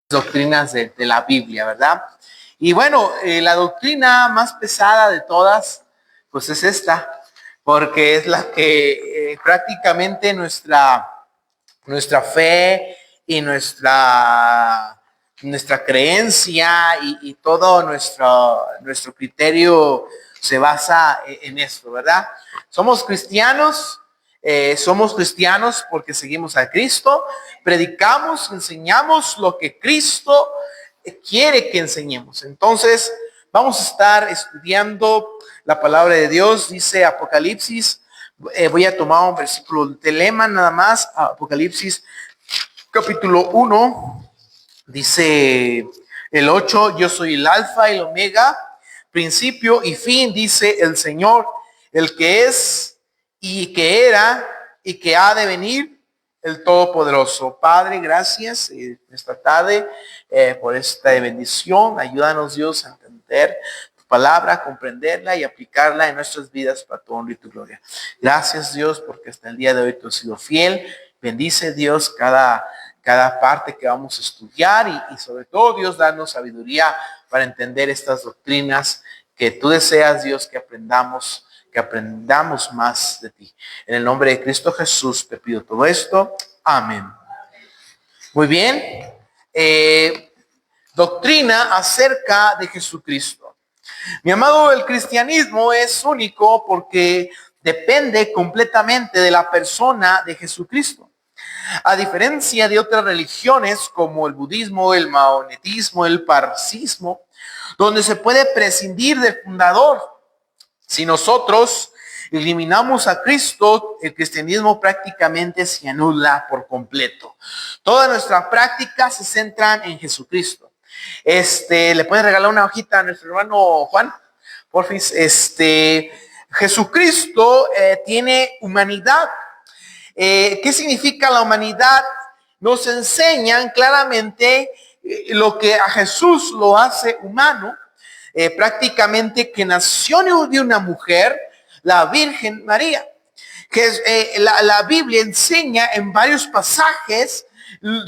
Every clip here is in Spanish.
doctrinas de la Biblia, ¿verdad? Y bueno, la doctrina más pesada de todas, pues es esta, porque es la que prácticamente nuestra fe y nuestra creencia y todo nuestro criterio se basa en esto, ¿verdad? Somos cristianos porque seguimos a Cristo, predicamos, enseñamos lo que Cristo quiere que enseñemos. Entonces, vamos a estar estudiando la palabra de Dios, dice Apocalipsis. Voy a tomar un versículo de lema nada más, Apocalipsis capítulo 1, dice el 8, yo soy el alfa y el omega, principio y fin, dice el Señor, el que es y que era y que ha de venir, el Todopoderoso. Padre, gracias esta tarde por esta bendición. Ayúdanos, Dios, a entender tu palabra, comprenderla y aplicarla en nuestras vidas para tu honra y tu gloria. Gracias, Dios, porque hasta el día de hoy tú has sido fiel. Bendice, Dios, cada parte que vamos a estudiar y sobre todo, Dios, danos sabiduría para entender estas doctrinas que tú deseas, Dios, que aprendamos más de ti. En el nombre de Cristo Jesús te pido todo esto. Amén. Muy bien. Doctrina acerca de Jesucristo. Mi amado, el cristianismo es único porque depende completamente de la persona de Jesucristo. A diferencia de otras religiones como el budismo, el maonetismo, el parsismo, donde se puede prescindir del fundador. Si nosotros eliminamos a Cristo, el cristianismo prácticamente se anula por completo. Todas nuestras prácticas se centran en Jesucristo. ¿Le pueden regalar una hojita a nuestro hermano Juan? Porfis. Jesucristo tiene humanidad. ¿Qué significa la humanidad? Nos enseñan claramente lo que a Jesús lo hace humano. Prácticamente que nació de una mujer, la Virgen María, que la Biblia enseña en varios pasajes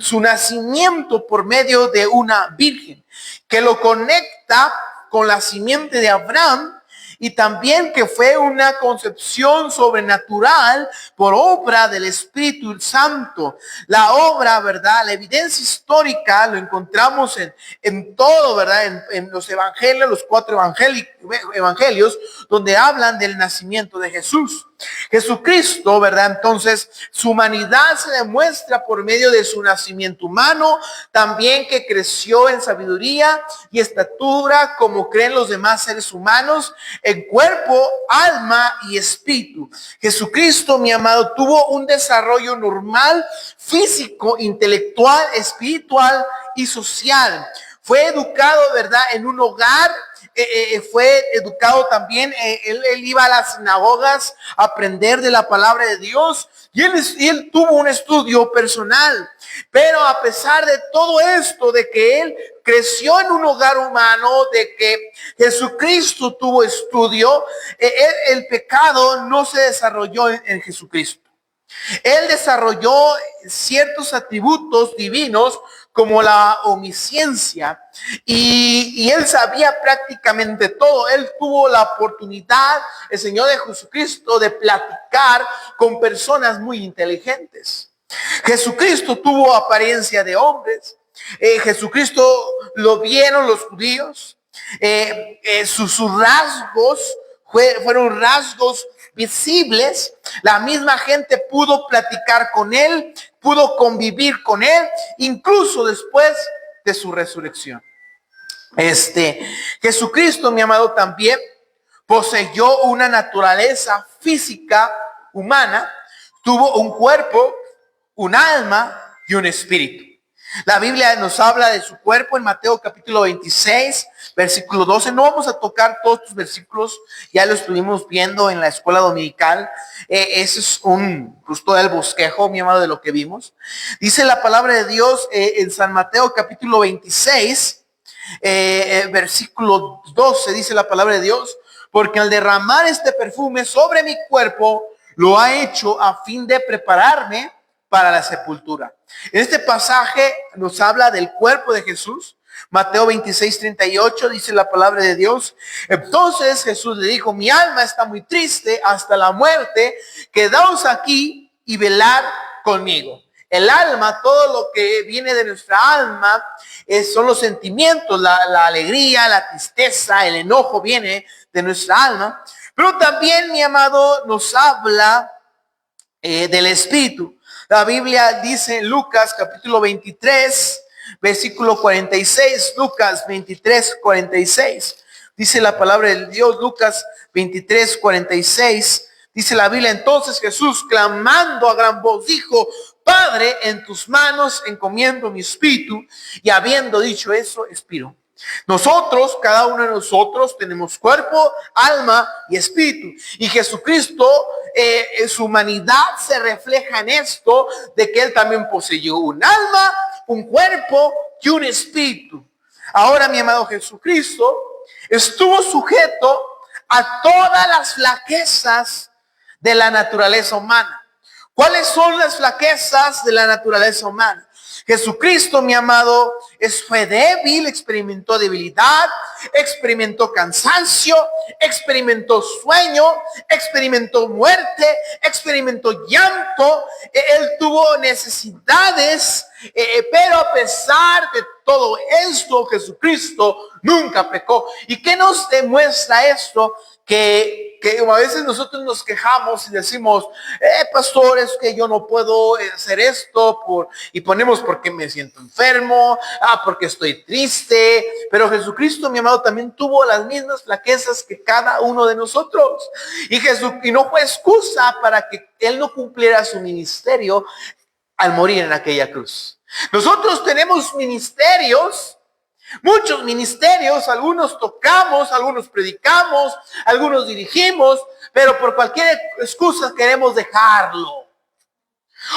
su nacimiento por medio de una virgen, que lo conecta con la simiente de Abraham, y también que fue una concepción sobrenatural por obra del Espíritu Santo. La obra, ¿verdad? La evidencia histórica lo encontramos en todo, ¿verdad? En los evangelios, los 4 evangelios, donde hablan del nacimiento de Jesús. Jesucristo, ¿verdad? Entonces, su humanidad se demuestra por medio de su nacimiento humano, también que creció en sabiduría y estatura como creen los demás seres humanos, en cuerpo, alma y espíritu. Jesucristo, mi amado, tuvo un desarrollo normal, físico, intelectual, espiritual y social. Fue educado, ¿verdad?, en un hogar. Fue educado también, él iba a las sinagogas a aprender de la palabra de Dios, y él tuvo un estudio personal. Pero a pesar de todo esto, de que él creció en un hogar humano, de que Jesucristo tuvo estudio, el pecado no se desarrolló en Jesucristo. Él desarrolló ciertos atributos divinos como la omnisciencia, y él sabía prácticamente todo. Él tuvo la oportunidad, el Señor de Jesucristo, de platicar con personas muy inteligentes. Jesucristo tuvo apariencia de hombres. Jesucristo lo vieron los judíos. Sus rasgos fueron rasgos visibles. La misma gente pudo platicar con él, pudo convivir con él, incluso después de su resurrección. Jesucristo, mi amado, también poseyó una naturaleza física humana, tuvo un cuerpo, un alma y un espíritu. La Biblia nos habla de su cuerpo en Mateo capítulo 26, versículo 12. No vamos a tocar todos estos versículos, ya lo estuvimos viendo en la escuela dominical. Ese es justo el bosquejo, mi amado, de lo que vimos. Dice la palabra de Dios en San Mateo capítulo 26, versículo 12, dice la palabra de Dios: porque al derramar este perfume sobre mi cuerpo, lo ha hecho a fin de prepararme para la sepultura. En este pasaje nos habla del cuerpo de Jesús. Mateo 26:38 dice la palabra de Dios. Entonces Jesús le dijo: mi alma está muy triste hasta la muerte, quedaos aquí y velad conmigo. El alma, todo lo que viene de nuestra alma, son los sentimientos, la alegría, la tristeza, el enojo viene de nuestra alma. Pero también, mi amado, nos habla del Espíritu. La Biblia dice en Lucas capítulo 23, versículo 46, Lucas 23, 46. Dice la palabra de Dios, Lucas 23, 46. Dice la Biblia: entonces Jesús, clamando a gran voz, dijo: Padre, en tus manos encomiendo mi espíritu. Y habiendo dicho eso, expiró. Nosotros, cada uno de nosotros, tenemos cuerpo, alma y espíritu. Y Jesucristo, en su humanidad se refleja en esto, de que Él también poseyó un alma, un cuerpo y un espíritu. Ahora, mi amado, Jesucristo estuvo sujeto a todas las flaquezas de la naturaleza humana. ¿Cuáles son las flaquezas de la naturaleza humana? Jesucristo, mi amado, fue débil, experimentó debilidad, experimentó cansancio, experimentó sueño, experimentó muerte, experimentó llanto. Él tuvo necesidades, pero a pesar de todo esto, Jesucristo nunca pecó. ¿Y qué nos demuestra esto? Que a veces nosotros nos quejamos y decimos: pastor, es que yo no puedo hacer esto y ponemos porque me siento enfermo, porque estoy triste. Pero Jesucristo, mi amado, también tuvo las mismas flaquezas que cada uno de nosotros. Y no fue excusa para que Él no cumpliera su ministerio al morir en aquella cruz. Nosotros tenemos ministerios, muchos ministerios, algunos tocamos, algunos predicamos, algunos dirigimos, pero por cualquier excusa queremos dejarlo.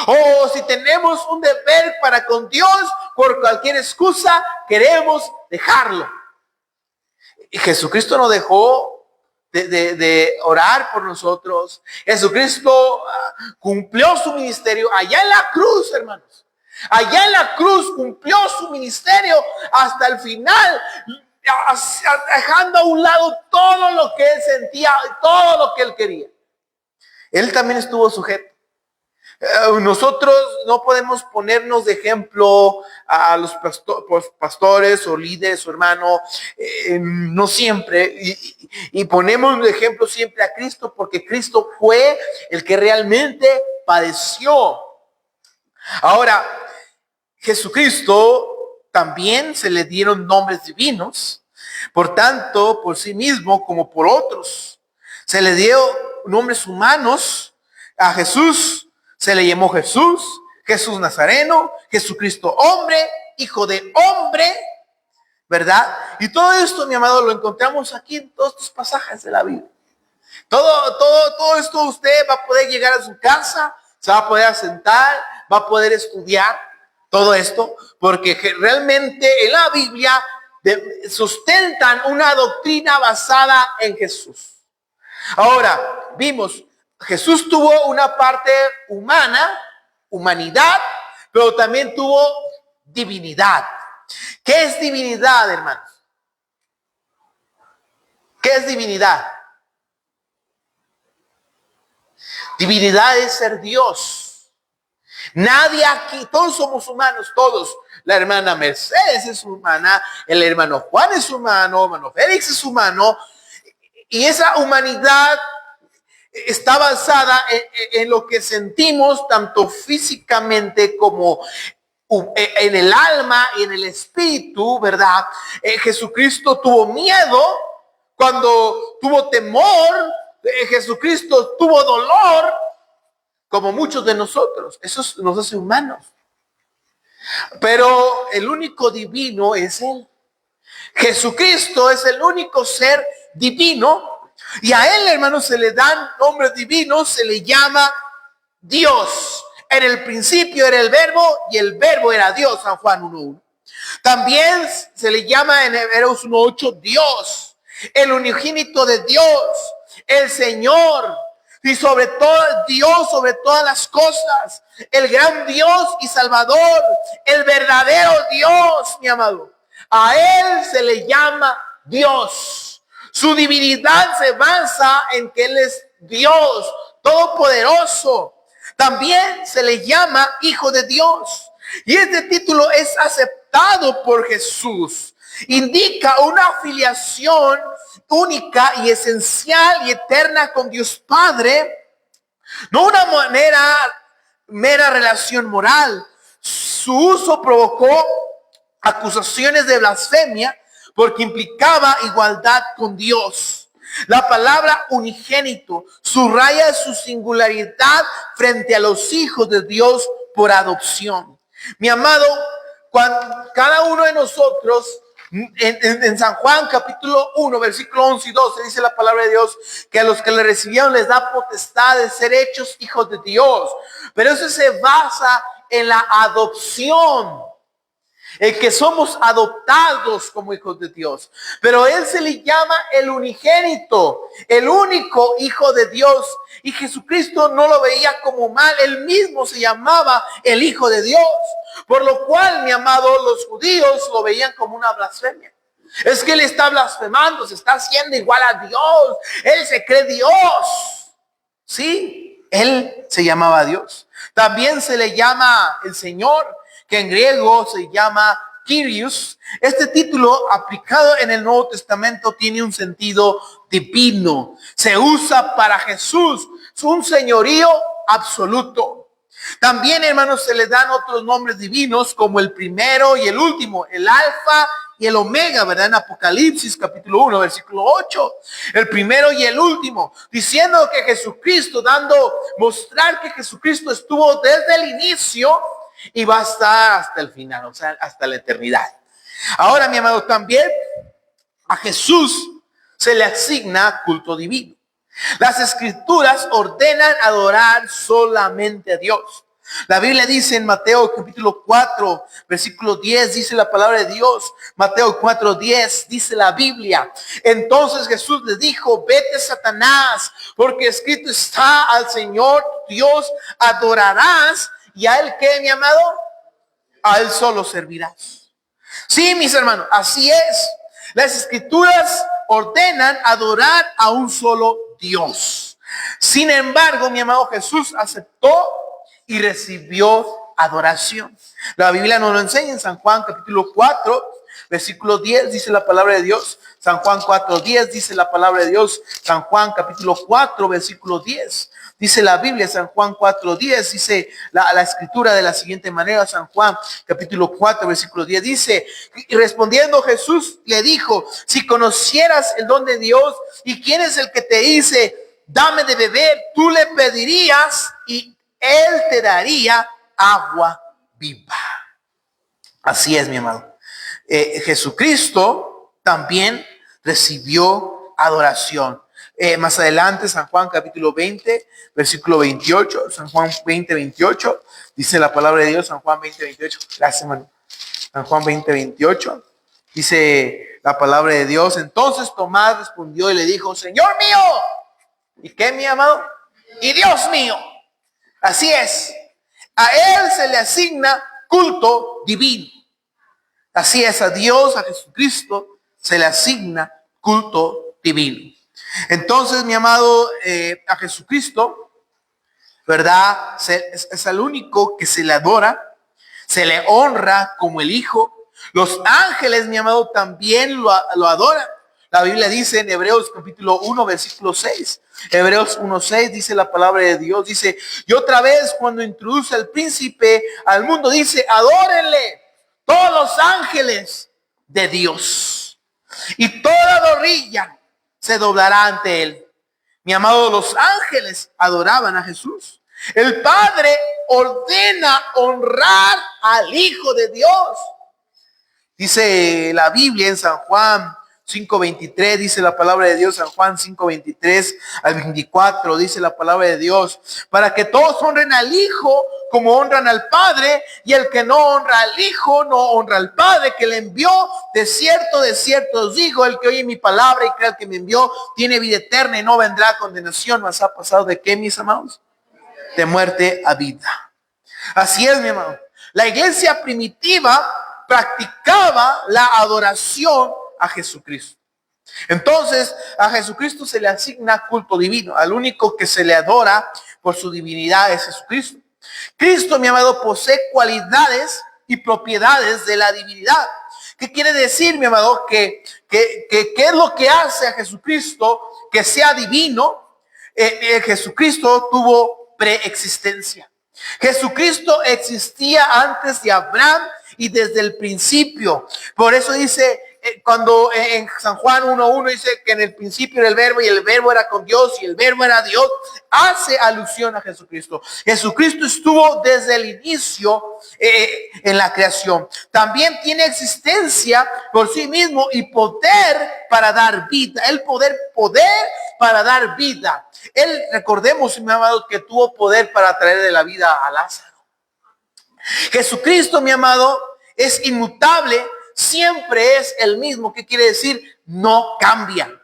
O si tenemos un deber para con Dios, por cualquier excusa queremos dejarlo. Y Jesucristo no dejó de orar por nosotros. Jesucristo cumplió su ministerio allá en la cruz, hermanos. Allá en la cruz cumplió su ministerio hasta el final, dejando a un lado todo lo que Él sentía, todo lo que Él quería. Él también estuvo sujeto. Nosotros no podemos ponernos de ejemplo a los pastores o líderes o hermanos, no siempre, y ponemos de ejemplo siempre a Cristo, porque Cristo fue el que realmente padeció. Ahora, Jesucristo también se le dieron nombres divinos, por tanto, por sí mismo como por otros. Se le dio nombres humanos. A Jesús se le llamó Jesús, Jesús Nazareno, Jesucristo hombre, hijo de hombre, ¿verdad? Y todo esto, mi amado, lo encontramos aquí en todos estos pasajes de la Biblia. Todo esto usted va a poder llegar a su casa, se va a poder sentar, va a poder estudiar todo esto, porque realmente en la Biblia sustentan una doctrina basada en Jesús. Ahora, vimos, Jesús tuvo una parte humana, humanidad, pero también tuvo divinidad. ¿Qué es divinidad, hermanos? ¿Qué es divinidad? Divinidad es ser Dios. Nadie aquí, todos somos humanos, todos. La hermana Mercedes es humana, el hermano Juan es humano, hermano Félix es humano. Y esa humanidad está basada en lo que sentimos, tanto físicamente como en el alma y en el espíritu, ¿verdad? Jesucristo tuvo miedo cuando tuvo temor. Jesucristo tuvo dolor, como muchos de nosotros. Eso nos hace humanos. Pero el único divino es Él. Jesucristo es el único ser divino. Y a Él, hermanos, se le dan nombres divinos. Se le llama Dios. En el principio era el verbo y el verbo era Dios. San Juan 1:1. También se le llama en Hebreos 1:8 Dios. El unigénito de Dios. El Señor. y sobre todo Dios, sobre todas las cosas, el gran Dios y Salvador, el verdadero Dios, mi amado. A Él se le llama Dios. Su divinidad se basa en que Él es Dios todopoderoso. También se le llama Hijo de Dios. Y este título es aceptado por Jesús. Indica una afiliación única y esencial y eterna con Dios Padre. No una mera relación moral. Su uso provocó acusaciones de blasfemia porque implicaba igualdad con Dios. La palabra unigénito subraya su singularidad frente a los hijos de Dios por adopción. Mi amado, cuando cada uno de nosotros, en San Juan capítulo 1, versículo 11 y 12, dice la palabra de Dios que a los que le recibieron les da potestad de ser hechos hijos de Dios. Pero eso se basa en la adopción. El que somos adoptados como hijos de Dios. Pero Él se le llama el unigénito, el único Hijo de Dios. Y Jesucristo no lo veía como mal. Él mismo se llamaba el Hijo de Dios. Por lo cual, mi amado, los judíos lo veían como una blasfemia. Es que Él está blasfemando, se está haciendo igual a Dios. Él se cree Dios. Sí, Él se llamaba Dios. También se le llama el Señor, que en griego se llama Kyrios. Este título aplicado en el Nuevo Testamento tiene un sentido divino. Se usa para Jesús, es un señorío absoluto. También, hermanos, se le dan otros nombres divinos como el primero y el último, el alfa y el omega, ¿verdad? En Apocalipsis capítulo 1, versículo 8. El primero y el último, diciendo que Jesucristo, mostrar que Jesucristo estuvo desde el inicio y va a estar hasta el final, o sea, hasta la eternidad. Ahora, mi amado, también a Jesús se le asigna culto divino. Las escrituras ordenan adorar solamente a Dios. La Biblia dice en Mateo capítulo 4, versículo 10, dice la palabra de Dios. Mateo 4, 10, dice la Biblia. Entonces Jesús le dijo: vete, Satanás, porque escrito está: al Señor Dios adorarás, y a Él, ¿qué, mi amado? A Él solo servirás. Sí, mis hermanos, así es. Las escrituras ordenan adorar a un solo Dios. Sin embargo, mi amado, Jesús aceptó y recibió adoración. La Biblia nos lo enseña en San Juan capítulo 4, versículo 10, dice la palabra de Dios. San Juan 4, 10, dice la palabra de Dios. San Juan capítulo 4, versículo 10. Dice la Biblia, San Juan 4, 10, dice la escritura de la siguiente manera. San Juan capítulo 4, versículo 10, dice: y respondiendo Jesús le dijo: si conocieras el don de Dios y quién es el que te dice dame de beber, tú le pedirías y Él te daría agua viva. Así es, mi amado. Jesucristo también recibió adoración. Más adelante, San Juan capítulo 20, versículo 28, San Juan 20, 28, dice la palabra de Dios. San Juan 20, 28, gracias, hermano. San Juan 20, 28, dice la palabra de Dios: entonces Tomás respondió y le dijo: Señor mío, ¿y qué, mi amado? Y Dios mío. Así es, a Él se le asigna culto divino. Así es, a Dios, a Jesucristo, se le asigna culto divino. Entonces, mi amado, a Jesucristo, ¿verdad? Es el único que se le adora, se le honra como el Hijo. Los ángeles, mi amado, también lo adoran. La Biblia dice en Hebreos capítulo 1, versículo 6. Hebreos 1:6 dice la palabra de Dios. Dice: y otra vez, cuando introduce al príncipe al mundo, dice: adórenle todos los ángeles de Dios, y toda rodilla se doblará ante Él. Mi amado, los ángeles adoraban a Jesús. El Padre ordena honrar al Hijo de Dios. Dice la Biblia en San Juan 5:23, dice la palabra de Dios. San Juan 5:23 al 24, dice la palabra de Dios: para que todos honren al Hijo como honran al Padre, y el que no honra al Hijo, no honra al Padre que le envió. De cierto os digo, el que oye mi palabra y cree al que me envió, tiene vida eterna y no vendrá a condenación, mas ha pasado ¿de qué, mis amados? De muerte a vida. Así es, mi amado. La iglesia primitiva practicaba la adoración a Jesucristo. Entonces, a Jesucristo se le asigna culto divino. Al único que se le adora por su divinidad es Jesucristo. Cristo, mi amado, posee cualidades y propiedades de la divinidad. ¿Qué quiere decir, mi amado? ¿Qué es lo que hace a Jesucristo que sea divino? Jesucristo tuvo preexistencia. Jesucristo existía antes de Abraham y desde el principio. Por eso dice, cuando en San Juan 1:1 dice que en el principio era el verbo y el verbo era con Dios y el verbo era Dios, hace alusión a Jesucristo. Jesucristo estuvo desde el inicio en la creación. También tiene existencia por sí mismo y poder para dar vida. El poder para dar vida. Él, recordemos, mi amado, que tuvo poder para traer de la vida a Lázaro. Jesucristo, mi amado, es inmutable, siempre es el mismo. ¿Qué quiere decir? No cambia.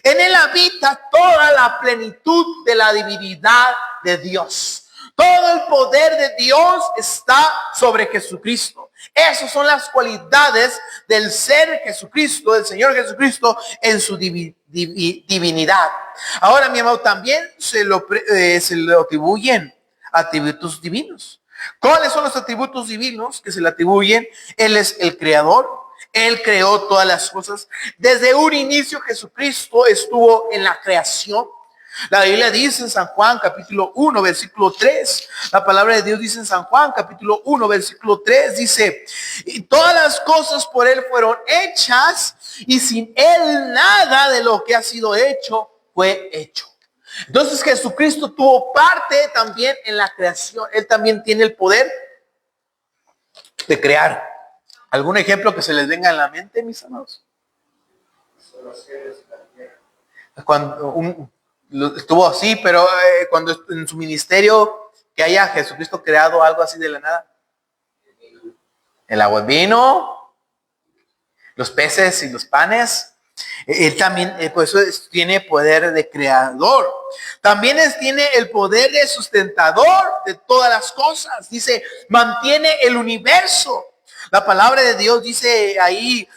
En él habita toda la plenitud de la divinidad de Dios. Todo el poder de Dios está sobre Jesucristo. Esas son las cualidades del ser Jesucristo, del Señor Jesucristo en su divinidad. Ahora, mi amado, también se lo atribuyen atributos divinos. ¿Cuáles son los atributos divinos que se le atribuyen? Él es el creador. Él creó todas las cosas. Desde un inicio Jesucristo estuvo en la creación. La Biblia dice en San Juan capítulo 1 versículo 3. La palabra de Dios dice en San Juan capítulo 1 versículo 3. Dice, y todas las cosas por él fueron hechas y sin él nada de lo que ha sido hecho fue hecho. Entonces Jesucristo tuvo parte también en la creación. Él también tiene el poder de crear. ¿Algún ejemplo que se les venga a la mente, mis amados? Cuando estuvo así, pero cuando en su ministerio que haya Jesucristo creado algo así de la nada. El agua, el vino, los peces y los panes. Él también, por eso tiene poder de creador. También tiene el poder de sustentador de todas las cosas. Dice, mantiene el universo. La palabra de Dios dice ahí,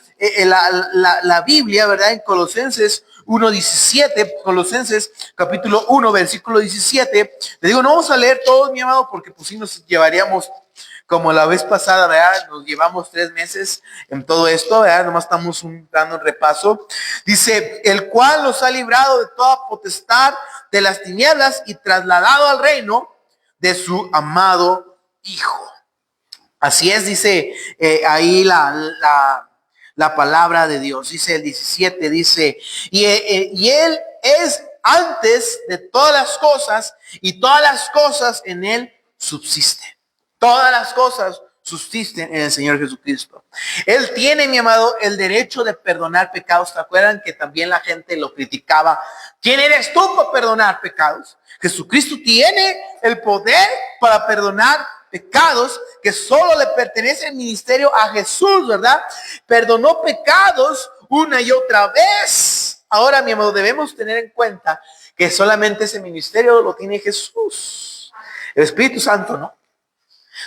la Biblia, ¿verdad? En Colosenses 1:17, Colosenses capítulo 1, versículo 17. Le digo, no vamos a leer todos, mi amado, porque pues sí nos llevaríamos como la vez pasada, ¿verdad? Nos llevamos 3 meses en todo esto, ¿verdad? Nomás estamos dando un repaso. Dice, el cual nos ha librado de toda potestad de las tinieblas y trasladado al reino de su amado Hijo. Así es, dice ahí la palabra de Dios. Dice el 17, dice, y él es antes de todas las cosas y todas las cosas en él subsisten. Todas las cosas subsisten en el Señor Jesucristo. Él tiene, mi amado, el derecho de perdonar pecados. ¿Se acuerdan que también la gente lo criticaba? ¿Quién eres tú para perdonar pecados? Jesucristo tiene el poder para perdonar pecados que solo le pertenece el ministerio a Jesús, ¿verdad? Perdonó pecados una y otra vez. Ahora, mi amado, debemos tener en cuenta que solamente ese ministerio lo tiene Jesús. El Espíritu Santo, ¿no?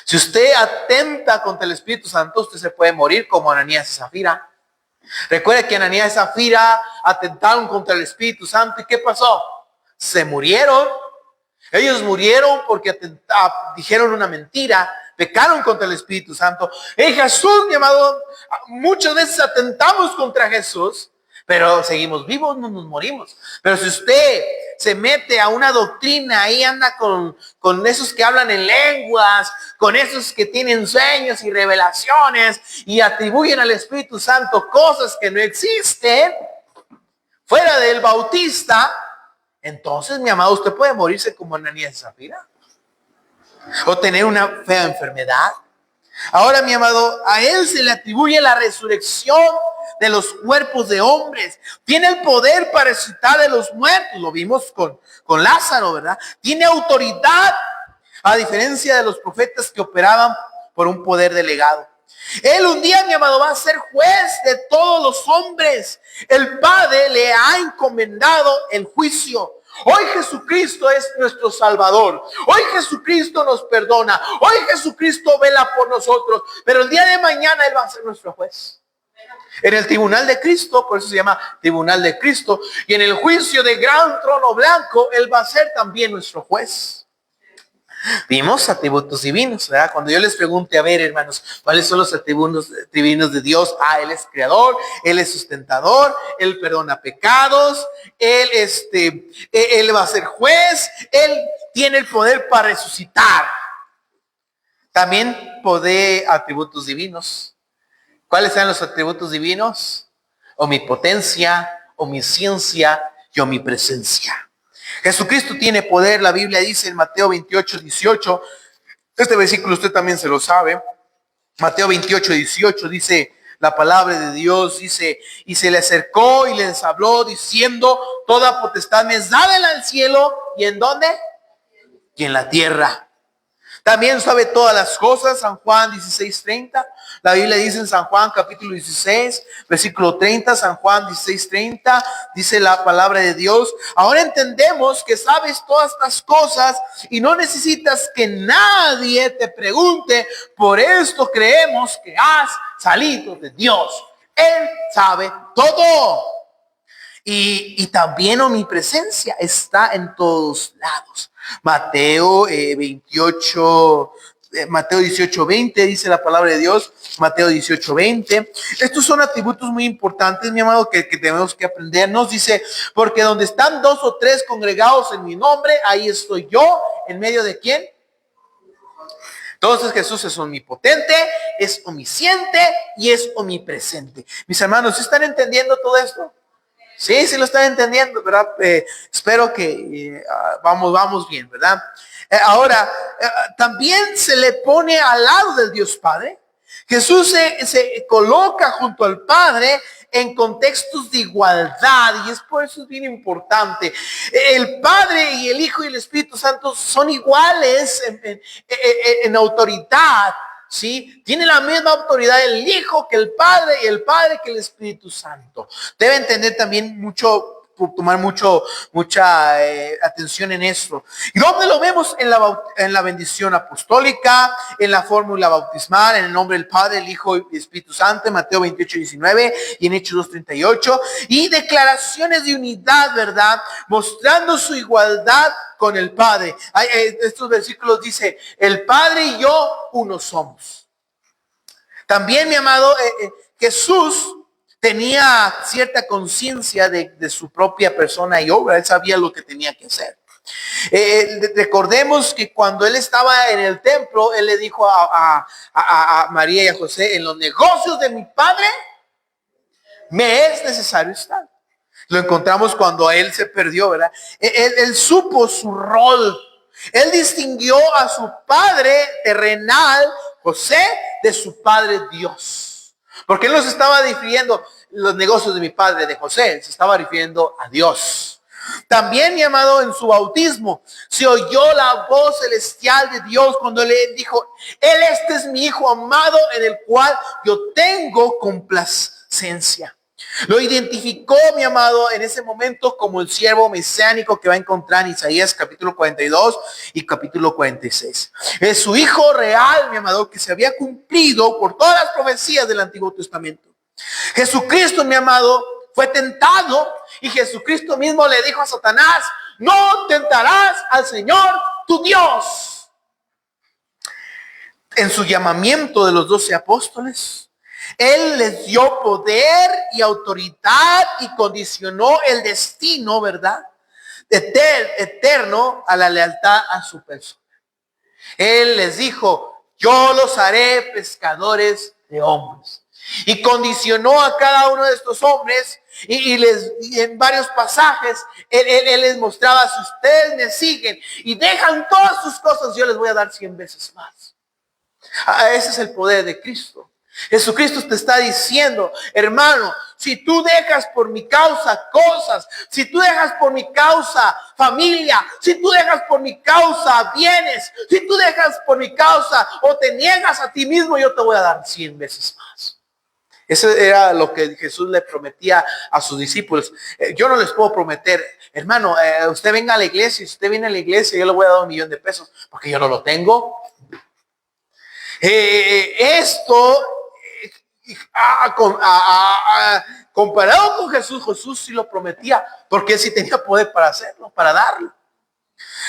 Si usted atenta contra el Espíritu Santo, usted se puede morir como Ananías y Zafira. Recuerde que Ananías y Zafira atentaron contra el Espíritu Santo. ¿Y qué pasó? Se murieron. Ellos murieron porque dijeron una mentira, pecaron contra el Espíritu Santo. Jesús, mi amado, muchas veces atentamos contra Jesús, pero seguimos vivos, no nos morimos. Pero si usted se mete a una doctrina, ahí anda con esos que hablan en lenguas, con esos que tienen sueños y revelaciones y atribuyen al Espíritu Santo cosas que no existen, fuera del Bautista, entonces, mi amado, usted puede morirse como Ananías y Zafira. O tener una fea enfermedad. Ahora, mi amado, a él se le atribuye la resurrección de los cuerpos de hombres. Tiene el poder para resucitar de los muertos. Lo vimos con Lázaro, ¿verdad? Tiene autoridad a diferencia de los profetas que operaban por un poder delegado. Él un día, mi amado, va a ser juez de todos los hombres. El Padre le ha encomendado el juicio. Hoy Jesucristo es nuestro Salvador. Hoy Jesucristo nos perdona. Hoy Jesucristo vela por nosotros. Pero el día de mañana Él va a ser nuestro juez. En el tribunal de Cristo, por eso se llama tribunal de Cristo. Y en el juicio de gran trono blanco, Él va a ser también nuestro juez. Vimos atributos divinos, ¿verdad? Cuando yo les pregunte, a ver, hermanos, ¿cuáles son los atributos divinos de Dios? Él es creador, Él es sustentador, Él perdona pecados, Él va a ser juez, Él tiene el poder para resucitar. También atributos divinos. ¿Cuáles son los atributos divinos? Omnipotencia, omnisciencia y omnipresencia. Jesucristo tiene poder, la Biblia dice en Mateo 28, 18, este versículo usted también se lo sabe. Mateo 28, 18 dice la palabra de Dios, dice, y se le acercó y les habló diciendo, toda potestad me es dada en el cielo, ¿y en dónde? Y en la tierra. También sabe todas las cosas, San Juan 16, 30. La Biblia dice en San Juan capítulo 16, versículo 30, San Juan 16, 30, dice la palabra de Dios. Ahora entendemos que sabes todas estas cosas y no necesitas que nadie te pregunte. Por esto creemos que has salido de Dios. Él sabe todo. Y también omnipresencia está en todos lados. Mateo 18, 20 dice la palabra de Dios. Mateo 18, 20. Estos son atributos muy importantes, mi amado, que tenemos que aprendernos. Dice, porque donde están 2 o 3 congregados en mi nombre, ahí estoy yo. ¿En medio de quién? Entonces Jesús es omnipotente, es omnisciente y es omnipresente. Mis hermanos, ¿están entendiendo todo esto? Sí, lo están entendiendo, ¿verdad? Espero que vamos bien, ¿verdad? Ahora, también se le pone al lado del Dios Padre. Jesús se coloca junto al Padre en contextos de igualdad, y es por eso es bien importante. El Padre y el Hijo y el Espíritu Santo son iguales en autoridad. ¿Sí? Tiene la misma autoridad el Hijo que el Padre y el Padre que el Espíritu Santo. Debe entender también tomar mucha atención en esto. ¿Y dónde lo vemos? En la bendición apostólica, en la fórmula bautismal, en el nombre del Padre, el Hijo y el Espíritu Santo, en Mateo 28, 19 y en Hechos 2, 38. Y declaraciones de unidad, ¿verdad? Mostrando su igualdad con el Padre. Estos versículos dice, el Padre y yo uno somos. También, mi amado, Jesús tenía cierta conciencia de su propia persona y obra. Él sabía lo que tenía que hacer. Recordemos que cuando él estaba en el templo, él le dijo a María y a José, en los negocios de mi Padre me es necesario estar. Lo encontramos cuando él se perdió, ¿verdad? Él supo su rol. Él distinguió a su padre terrenal, José, de su padre Dios. Porque él no se estaba refiriendo los negocios de mi padre, de José. Se estaba refiriendo a Dios. También, mi amado, en su bautismo se oyó la voz celestial de Dios cuando le dijo, este es mi Hijo amado en el cual yo tengo complacencia. Lo identificó, mi amado, en ese momento como el siervo mesiánico que va a encontrar en Isaías capítulo 42 y capítulo 46. Es su Hijo real, mi amado, que se había cumplido por todas las profecías del Antiguo Testamento. Jesucristo, mi amado, fue tentado y Jesucristo mismo le dijo a Satanás, no tentarás al Señor tu Dios. En su llamamiento de los 12 apóstoles, Él les dio poder y autoridad y condicionó el destino, ¿verdad? Eterno a la lealtad a su persona. Él les dijo, yo los haré pescadores de hombres. Y condicionó a cada uno de estos hombres y en varios pasajes, él les mostraba, si ustedes me siguen y dejan todas sus cosas, yo les voy a dar 100 veces más. Ese es el poder de Cristo. Jesucristo te está diciendo, hermano, si tú dejas por mi causa cosas, si tú dejas por mi causa familia, si tú dejas por mi causa bienes, si tú dejas por mi causa o te niegas a ti mismo, yo te voy a dar 100 veces más. Eso era lo que Jesús le prometía a sus discípulos. Yo no les puedo prometer, hermano, usted venga a la iglesia, si usted viene a la iglesia, yo le voy a dar $1,000,000, porque yo no lo tengo. Comparado con Jesús, Jesús sí lo prometía, porque él sí tenía poder para hacerlo, para darlo.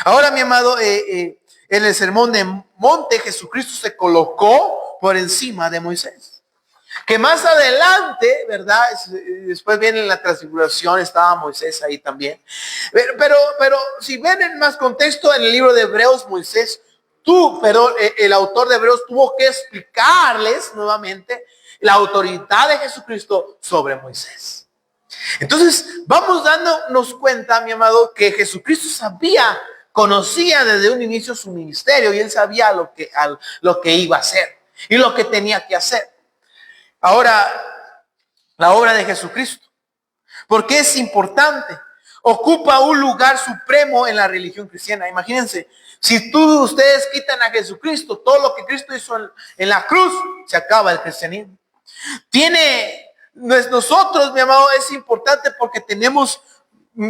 Ahora, mi amado, en el sermón de monte, Jesucristo se colocó por encima de Moisés. Que más adelante, ¿verdad? Después viene la transfiguración, estaba Moisés ahí también. Pero si ven en más contexto, en el libro de Hebreos, el autor de Hebreos tuvo que explicarles nuevamente la autoridad de Jesucristo sobre Moisés. Entonces, vamos dándonos cuenta, mi amado, que Jesucristo conocía desde un inicio su ministerio y él sabía lo que iba a hacer y lo que tenía que hacer. Ahora, la obra de Jesucristo, ¿por qué es importante? Ocupa un lugar supremo en la religión cristiana. Imagínense, si ustedes quitan a Jesucristo, todo lo que Cristo hizo en la cruz, se acaba el cristianismo. Nosotros, mi amado, es importante porque tenemos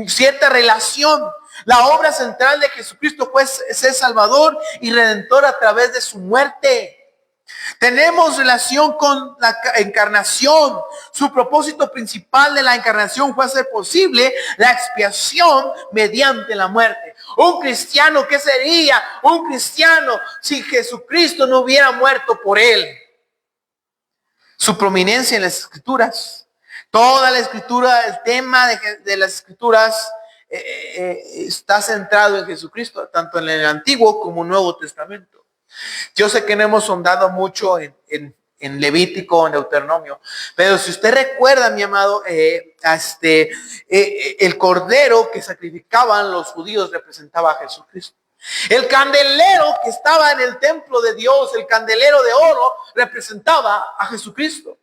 cierta relación. La obra central de Jesucristo fue ser Salvador y Redentor a través de su muerte. Tenemos relación con la encarnación. Su propósito principal de la encarnación fue hacer posible la expiación mediante la muerte. Un cristiano, ¿qué sería un cristiano si Jesucristo no hubiera muerto por él? Su prominencia en las escrituras. Toda la escritura, el tema de las escrituras está centrado en Jesucristo, tanto en el Antiguo como el Nuevo Testamento. Yo sé que no hemos sondado mucho en Levítico, en Deuteronomio, pero si usted recuerda, mi amado, el cordero que sacrificaban los judíos representaba a Jesucristo. El candelero que estaba en el templo de Dios, el candelero de oro, representaba a Jesucristo.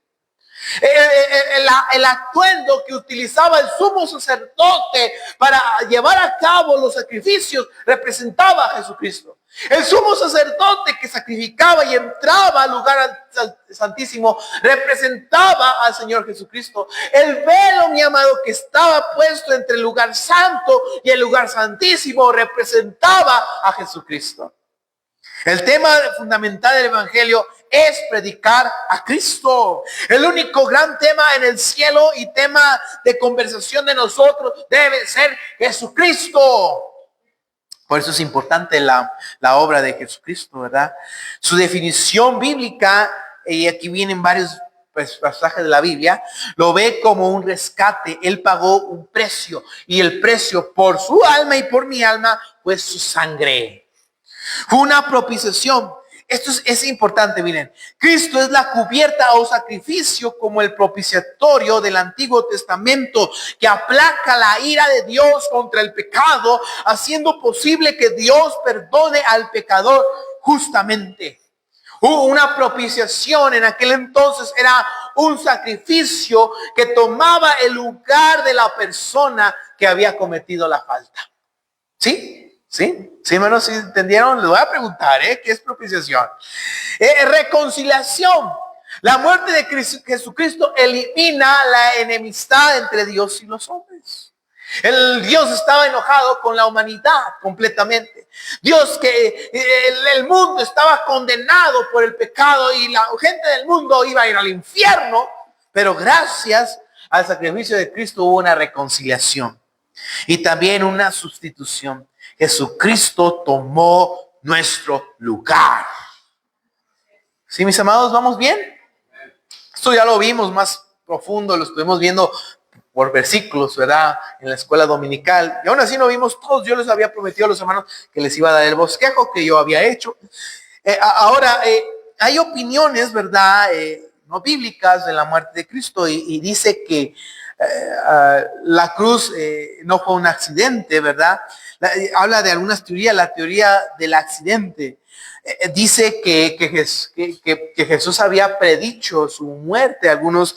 El atuendo que utilizaba el sumo sacerdote para llevar a cabo los sacrificios representaba a Jesucristo. El sumo sacerdote que sacrificaba y entraba al lugar santísimo representaba al Señor Jesucristo. El velo, mi amado, que estaba puesto entre el lugar santo y el lugar santísimo representaba a Jesucristo. El tema fundamental del Evangelio es predicar a Cristo. El único gran tema en el cielo y tema de conversación de nosotros debe ser Jesucristo. Por eso es importante la obra de Jesucristo, ¿verdad? Su definición bíblica, y aquí vienen varios pasajes de la Biblia, lo ve como un rescate. Él pagó un precio y el precio por su alma y por mi alma fue su sangre. Fue una propiciación. Esto es importante, miren. Cristo es la cubierta o sacrificio como el propiciatorio del Antiguo Testamento que aplaca la ira de Dios contra el pecado, haciendo posible que Dios perdone al pecador justamente. Una propiciación en aquel entonces era un sacrificio que tomaba el lugar de la persona que había cometido la falta. ¿Sí? ¿Sí? ¿Sí, hermanos? ¿Sí entendieron? Les voy a preguntar, ¿qué es propiciación? Reconciliación. La muerte de Jesucristo elimina la enemistad entre Dios y los hombres. Dios estaba enojado con la humanidad completamente. El mundo estaba condenado por el pecado y la gente del mundo iba a ir al infierno. Pero gracias al sacrificio de Cristo hubo una reconciliación y también una sustitución. Jesucristo tomó nuestro lugar. ¿Sí, mis amados? ¿Vamos bien? Esto ya lo vimos más profundo, lo estuvimos viendo por versículos, ¿verdad? En la escuela dominical. Y aún así no vimos todos. Yo les había prometido a los hermanos que les iba a dar el bosquejo que yo había hecho. Ahora, hay opiniones, ¿verdad? No bíblicas de la muerte de Cristo y dice que la cruz no fue un accidente, ¿verdad? Habla de algunas teorías, la teoría del accidente. dice que Jesús había predicho su muerte. Algunos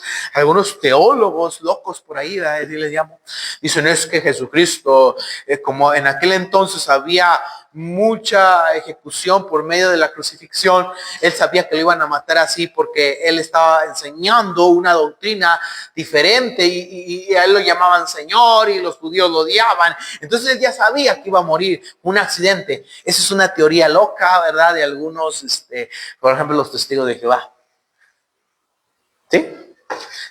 teólogos locos por ahí, así les llamo, dicen es que Jesucristo, como en aquel entonces había mucha ejecución por medio de la crucifixión, él sabía que lo iban a matar así porque él estaba enseñando una doctrina diferente y a él lo llamaban Señor y los judíos lo odiaban. Entonces él ya sabía que iba a morir, un accidente. Esa es una teoría loca, ¿verdad? De algunos, por ejemplo, los testigos de Jehová. ¿Sí?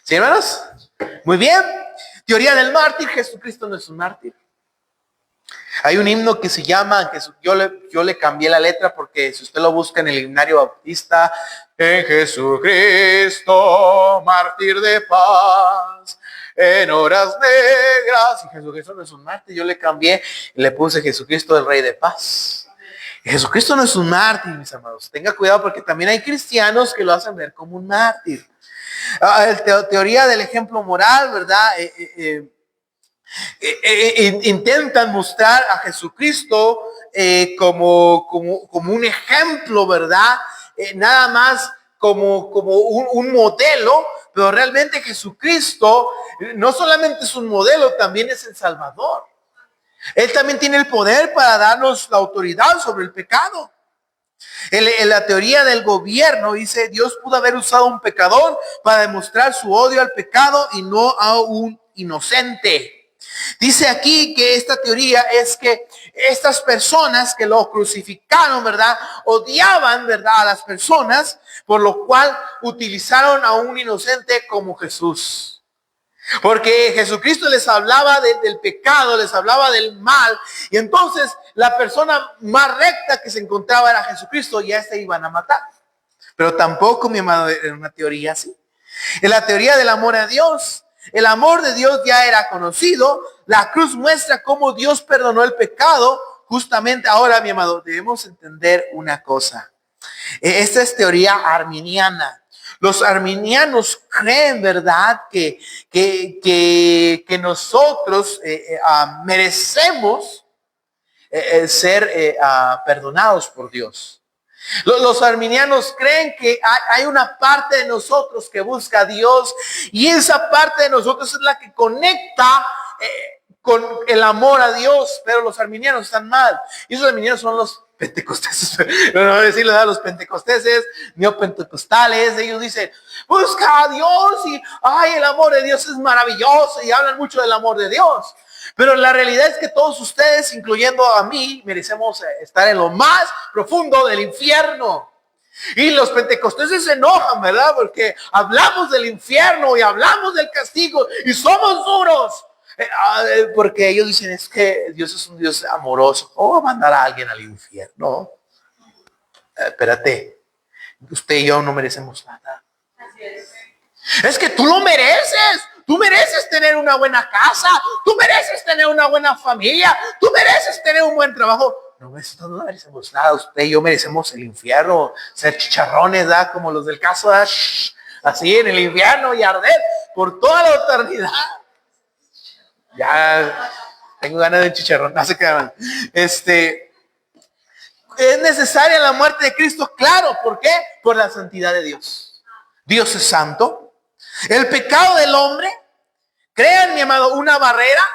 ¿Sí, hermanos? Muy bien. Teoría del mártir. Jesucristo no es un mártir. Hay un himno que se llama, yo le cambié la letra porque si usted lo busca en el himnario bautista, en Jesucristo, mártir de paz, en horas negras, y Jesucristo no es un mártir, yo le cambié y le puse Jesucristo el Rey de Paz. Jesucristo no es un mártir, mis amados. Tenga cuidado porque también hay cristianos que lo hacen ver como un mártir. Teoría del ejemplo moral, ¿verdad? Intentan mostrar a Jesucristo como un ejemplo, ¿verdad? Nada más como un modelo, pero realmente Jesucristo no solamente es un modelo, también es el Salvador. Él también tiene el poder para darnos la autoridad sobre el pecado. En la teoría del gobierno dice, Dios pudo haber usado un pecador para demostrar su odio al pecado y no a un inocente. Dice aquí que esta teoría es que estas personas que lo crucificaron, ¿verdad? Odiaban, ¿verdad? A las personas, por lo cual utilizaron a un inocente como Jesús. Porque Jesucristo les hablaba del pecado, les hablaba del mal. Y entonces la persona más recta que se encontraba era Jesucristo y a este iban a matar. Pero tampoco, mi amado, era una teoría así. En la teoría del amor a Dios, el amor de Dios ya era conocido. La cruz muestra cómo Dios perdonó el pecado. Justamente ahora, mi amado, debemos entender una cosa. Esta es teoría arminiana. Los arminianos creen, ¿verdad? Que nosotros merecemos ser perdonados por Dios. Los arminianos creen que hay una parte de nosotros que busca a Dios y esa parte de nosotros es la que conecta con el amor a Dios, pero los arminianos están mal. Y esos arminianos son los pentecosteses, no voy a decirle a los pentecosteses, neopentecostales. Ellos dicen, busca a Dios y el amor de Dios es maravilloso y hablan mucho del amor de Dios. Pero la realidad es que todos ustedes, incluyendo a mí, merecemos estar en lo más profundo del infierno. Y los pentecosteses se enojan, ¿verdad? Porque hablamos del infierno y hablamos del castigo y somos duros. Porque ellos dicen es que Dios es un Dios amoroso. ¿Cómo va a mandar a alguien al infierno? Espérate, usted y yo no merecemos nada. Así es que tú lo mereces. Tú mereces tener una buena casa. Tú mereces tener una buena familia. Tú mereces tener un buen trabajo. No merecemos nada. Usted y yo merecemos el infierno. Ser chicharrones, ¿verdad? Como los del caso, ¿verdad? Así en el infierno y arder por toda la eternidad. Ya tengo ganas de chicharrón. No se quedan. Es necesaria la muerte de Cristo. Claro, ¿por qué? Por la santidad de Dios. Dios es santo. El pecado del hombre, crean, mi amado, una barrera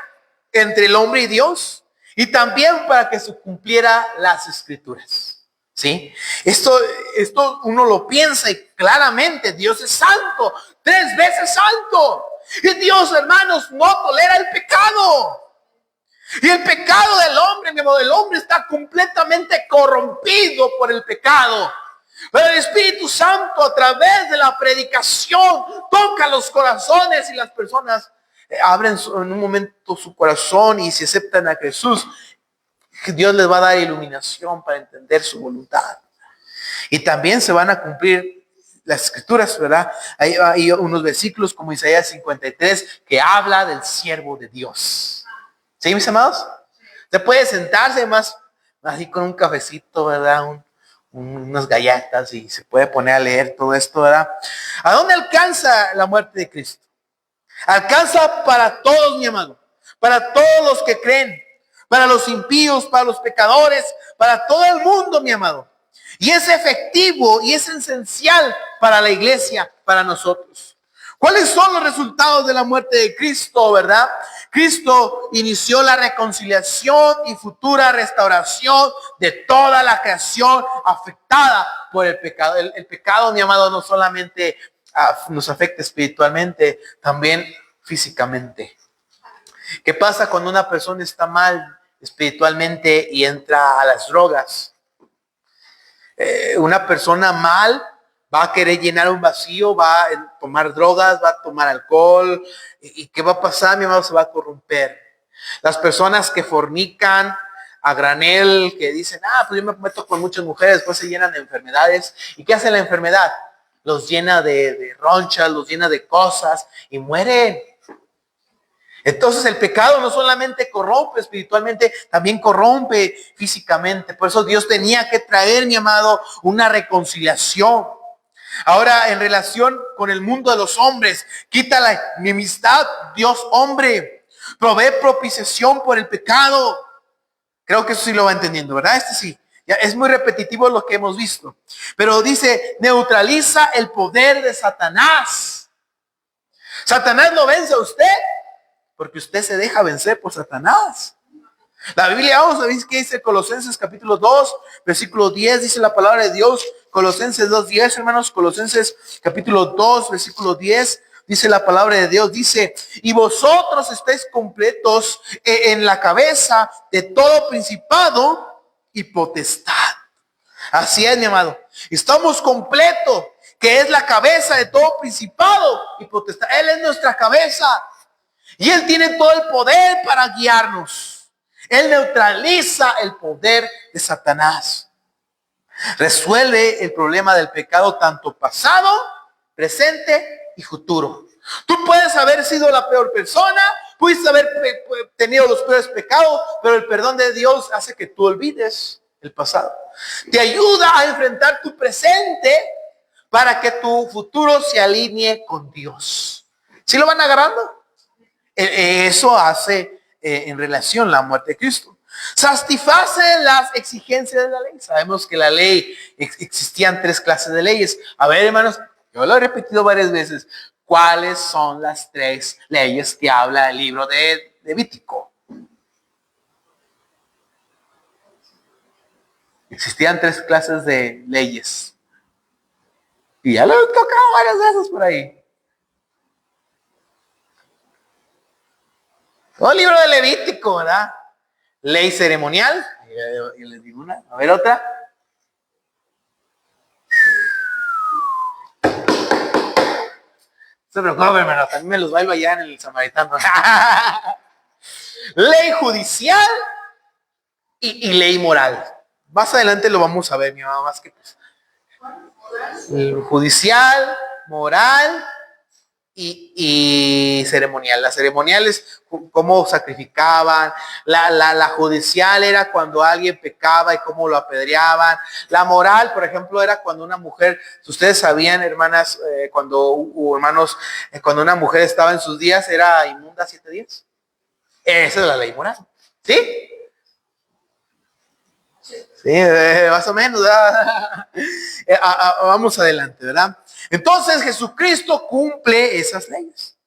entre el hombre y Dios y también para que se cumpliera las escrituras. ¿Sí? Esto uno lo piensa y claramente Dios es santo, 3 veces santo. Y Dios, hermanos, no tolera el pecado. Y el pecado del hombre, mi amado, el hombre está completamente corrompido por el pecado. Pero el Espíritu Santo a través de la predicación toca los corazones y las personas abren en un momento su corazón y se aceptan a Jesús. Dios les va a dar iluminación para entender su voluntad. Y también se van a cumplir las escrituras, ¿verdad? Hay unos versículos como Isaías 53 que habla del siervo de Dios. ¿Sí, mis amados? Se puede sentarse más así con un cafecito, ¿verdad? Unas galletas y se puede poner a leer todo esto, ¿verdad? ¿A dónde alcanza la muerte de Cristo? Alcanza para todos, mi amado, para todos los que creen, para los impíos, para los pecadores, para todo el mundo, mi amado. Y es efectivo y es esencial para la iglesia, para nosotros. ¿Cuáles son los resultados de la muerte de Cristo, verdad? Cristo inició la reconciliación y futura restauración de toda la creación afectada por el pecado. El pecado, mi amado, no solamente nos afecta espiritualmente, también físicamente. ¿Qué pasa cuando una persona está mal espiritualmente y entra a las drogas? Una persona mal va a querer llenar un vacío, va a tomar drogas, va a tomar alcohol. ¿Y qué va a pasar? Mi amado, se va a corromper. Las personas que fornican a granel, que dicen, pues yo me meto con muchas mujeres, después se llenan de enfermedades. ¿Y qué hace la enfermedad? Los llena de ronchas, los llena de cosas y mueren. Entonces el pecado no solamente corrompe espiritualmente, también corrompe físicamente. Por eso Dios tenía que traer, mi amado, una reconciliación. Ahora, en relación con el mundo de los hombres, quita la enemistad, Dios hombre, provee propiciación por el pecado. Creo que eso sí lo va entendiendo, ¿verdad? Sí. Ya es muy repetitivo lo que hemos visto. Pero dice, neutraliza el poder de Satanás. Satanás lo vence a usted porque usted se deja vencer por Satanás. La Biblia, vamos a ver qué dice Colosenses capítulo 2, versículo 10, dice la palabra de Dios. Colosenses 2:10, hermanos. Colosenses capítulo 2, versículo 10, dice la palabra de Dios. Dice, y vosotros estáis completos en la cabeza de todo principado y potestad. Así es, mi amado. Estamos completos, que es la cabeza de todo principado y potestad. Él es nuestra cabeza. Y Él tiene todo el poder para guiarnos. Él neutraliza el poder de Satanás. Resuelve el problema del pecado tanto pasado, presente y futuro. Tú puedes haber sido la peor persona, puedes haber tenido los peores pecados, pero el perdón de Dios hace que tú olvides el pasado. Te ayuda a enfrentar tu presente para que tu futuro se alinee con Dios. ¿Sí lo van agarrando? Eso hace en relación a la muerte de Cristo. Satisface las exigencias de la ley. Sabemos que la ley, existían 3 clases de leyes. A ver, hermanos, yo lo he repetido varias veces. ¿Cuáles son las 3 leyes que habla el libro de Levítico? Existían 3 clases de leyes. Y ya lo he tocado varias veces por ahí. Todo el libro de Levítico, ¿verdad? Ley ceremonial. Yo les digo una. A ver, otra. No se preocupen, hermano. También me los bailo allá en el Samaritano. Ley judicial y ley moral. Más adelante lo vamos a ver, mi mamá, más que pues. Judicial, moral y ceremonial. La ceremonial es cómo sacrificaban. La judicial era cuando alguien pecaba y cómo lo apedreaban. La moral, por ejemplo, era cuando una mujer, si ustedes sabían, hermanas, hermanos, cuando una mujer estaba en sus días, era inmunda 7 días. Esa es la ley moral. ¿Sí? Sí, más o menos, ¿verdad? Vamos adelante, ¿verdad? Entonces Jesucristo cumple esas leyes.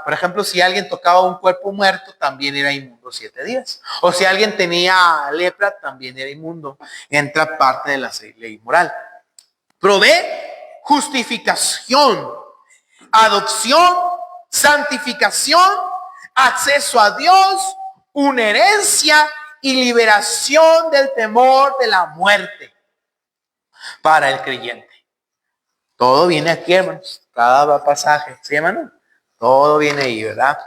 Por ejemplo, si alguien tocaba un cuerpo muerto, también era inmundo 7 días. O si alguien tenía lepra, también era inmundo. Entra parte de la ley moral. Provee justificación, adopción, santificación, acceso a Dios, una herencia y liberación del temor de la muerte para el creyente. Todo viene aquí, hermanos. Cada pasaje, ¿sí, hermano? Todo viene ahí, ¿verdad?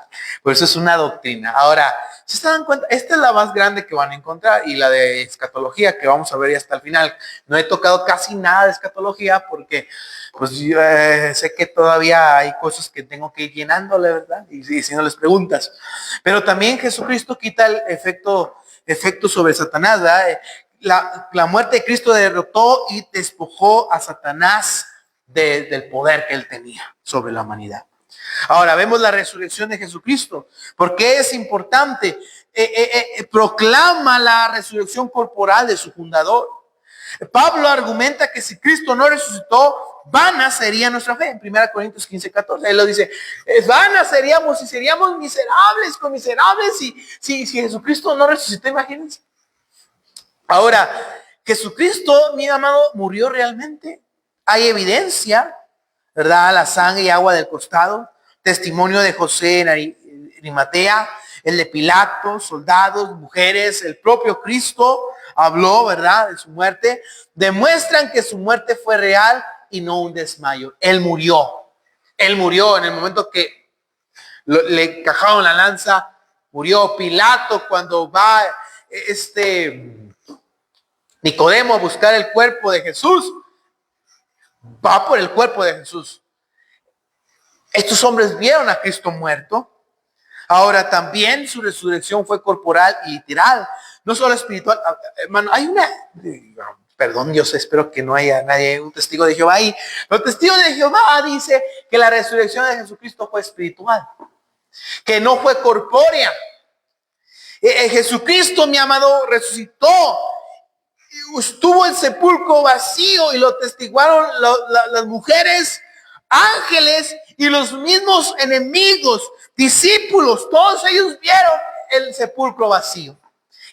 Por eso es una doctrina. Ahora, ¿se dan cuenta? Esta es la más grande que van a encontrar y la de escatología que vamos a ver ya hasta el final. No he tocado casi nada de escatología porque pues yo sé que todavía hay cosas que tengo que ir llenándole, ¿verdad? Y si no les preguntas. Pero también Jesucristo quita el efecto sobre Satanás, ¿verdad? La muerte de Cristo derrotó y despojó a Satanás del poder que él tenía sobre la humanidad. Ahora vemos la resurrección de Jesucristo. ¿Por qué es importante? Proclama la resurrección corporal de su fundador. Pablo argumenta que si Cristo no resucitó, vana sería nuestra fe. En 1 Corintios 15:14. Él lo dice, vana seríamos y seríamos miserables, conmiserables si Jesucristo no resucitó, imagínense. Ahora, Jesucristo, mi amado, murió realmente. Hay evidencia, ¿verdad? La sangre y agua del costado, testimonio de José en Arimatea, el de Pilato, soldados, mujeres, el propio Cristo habló, ¿verdad?, de su muerte. Demuestran que su muerte fue real y no un desmayo. Él murió en el momento que le encajaron la lanza, murió. Pilato, cuando va Nicodemo a buscar el cuerpo de Jesús, va por el cuerpo de Jesús. Estos hombres vieron a Cristo muerto. Ahora también su resurrección fue corporal y literal, no solo espiritual. Hermano, hay una, perdón Dios, espero que no haya nadie, un testigo de Jehová ahí. Pero el testigo de Jehová dice que la resurrección de Jesucristo fue espiritual, que no fue corpórea. Jesucristo, mi amado, resucitó. Estuvo el sepulcro vacío y lo testiguaron las mujeres, ángeles y los mismos enemigos, discípulos. Todos ellos vieron el sepulcro vacío.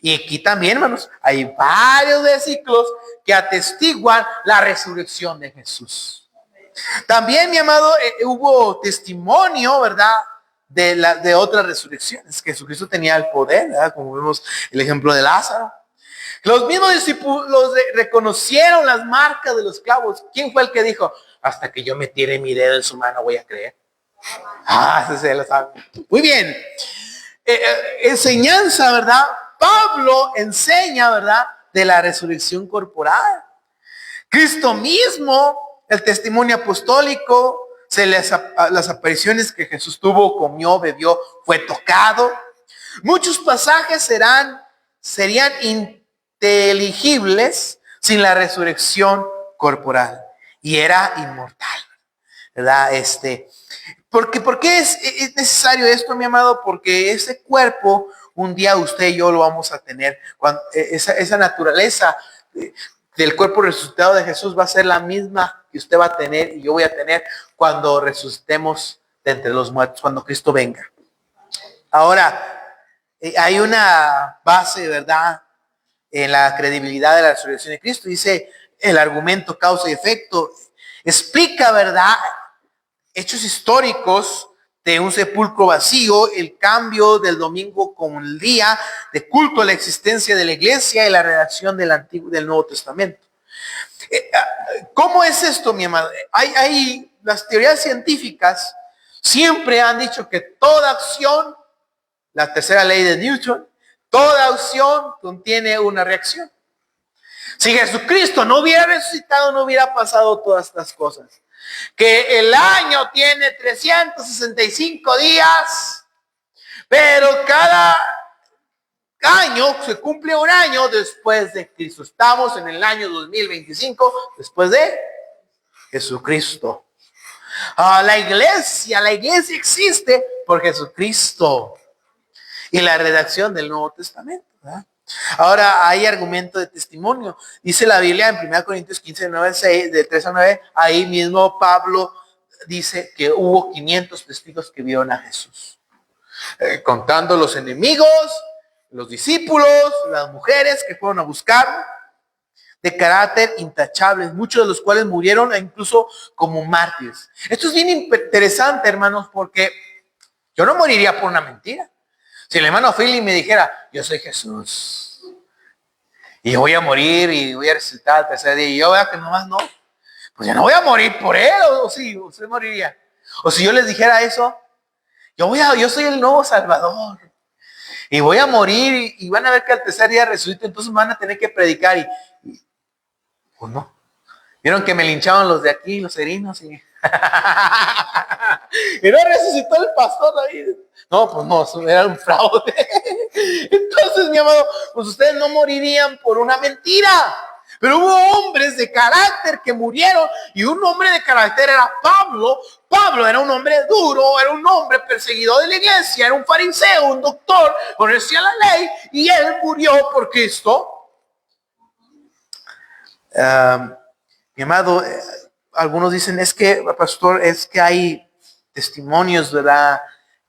Y aquí también, hermanos, hay varios versículos que atestiguan la resurrección de Jesús. También, mi amado, hubo testimonio, ¿verdad?, de otras resurrecciones. Jesucristo tenía el poder, ¿verdad?, como vemos el ejemplo de Lázaro. Los mismos discípulos reconocieron las marcas de los clavos. ¿Quién fue el que dijo, hasta que yo metiere mi dedo en su mano voy a creer? Ese se lo sabe. Muy bien. Enseñanza, ¿verdad? Pablo enseña, ¿verdad?, de la resurrección corporal. Cristo mismo, el testimonio apostólico, las apariciones que Jesús tuvo, comió, bebió, fue tocado. Muchos pasajes serían inteligibles sin la resurrección corporal, y era inmortal, ¿verdad? ¿Por qué es necesario esto, mi amado? Porque ese cuerpo, un día usted y yo lo vamos a tener. Esa naturaleza del cuerpo resucitado de Jesús va a ser la misma que usted va a tener y yo voy a tener cuando resucitemos de entre los muertos, cuando Cristo venga. Ahora, hay una base, ¿verdad?, en la credibilidad de la resurrección de Cristo. Dice el argumento causa y efecto. Explica, ¿verdad?, hechos históricos de un sepulcro vacío, el cambio del domingo con el día de culto, la existencia de la iglesia y la redacción del Nuevo Testamento. ¿Cómo es esto, mi amado? Hay las teorías científicas siempre han dicho que toda acción, la tercera ley de Newton, toda acción contiene una reacción. Si Jesucristo no hubiera resucitado, no hubiera pasado todas estas cosas. Que el año tiene 365 días, pero cada año se cumple un año después de Cristo. Estamos en el año 2025 después de Jesucristo. La iglesia existe por Jesucristo y la redacción del Nuevo Testamento, ¿verdad? Ahora hay argumento de testimonio. Dice la Biblia en 1 Corintios 15, 9, 6, de 3 a 9, ahí mismo Pablo dice que hubo 500 testigos que vieron a Jesús. Contando los enemigos, los discípulos, las mujeres que fueron a buscar, de carácter intachable, muchos de los cuales murieron incluso como mártires. Esto es bien interesante, hermanos, porque yo no moriría por una mentira. Si el hermano Philip me dijera, yo soy Jesús y voy a morir y voy a resucitar al tercer día, y yo vea que nomás no, pues yo no voy a morir por él, o sí, usted moriría. O si yo les dijera eso, yo soy el nuevo Salvador y voy a morir y van a ver que al tercer día resucito, entonces van a tener que predicar y pues no. Vieron que me linchaban los de aquí, los serinos, y no resucitó el pastor David. No, pues no, era un fraude. Entonces, mi amado, pues ustedes no morirían por una mentira. Pero hubo hombres de carácter que murieron, y un hombre de carácter era Pablo. Pablo era un hombre duro, era un hombre perseguidor de la iglesia, era un fariseo, un doctor, conocía la ley, y él murió por Cristo. Mi amado, algunos dicen, es que, pastor, es que hay testimonios, ¿verdad?,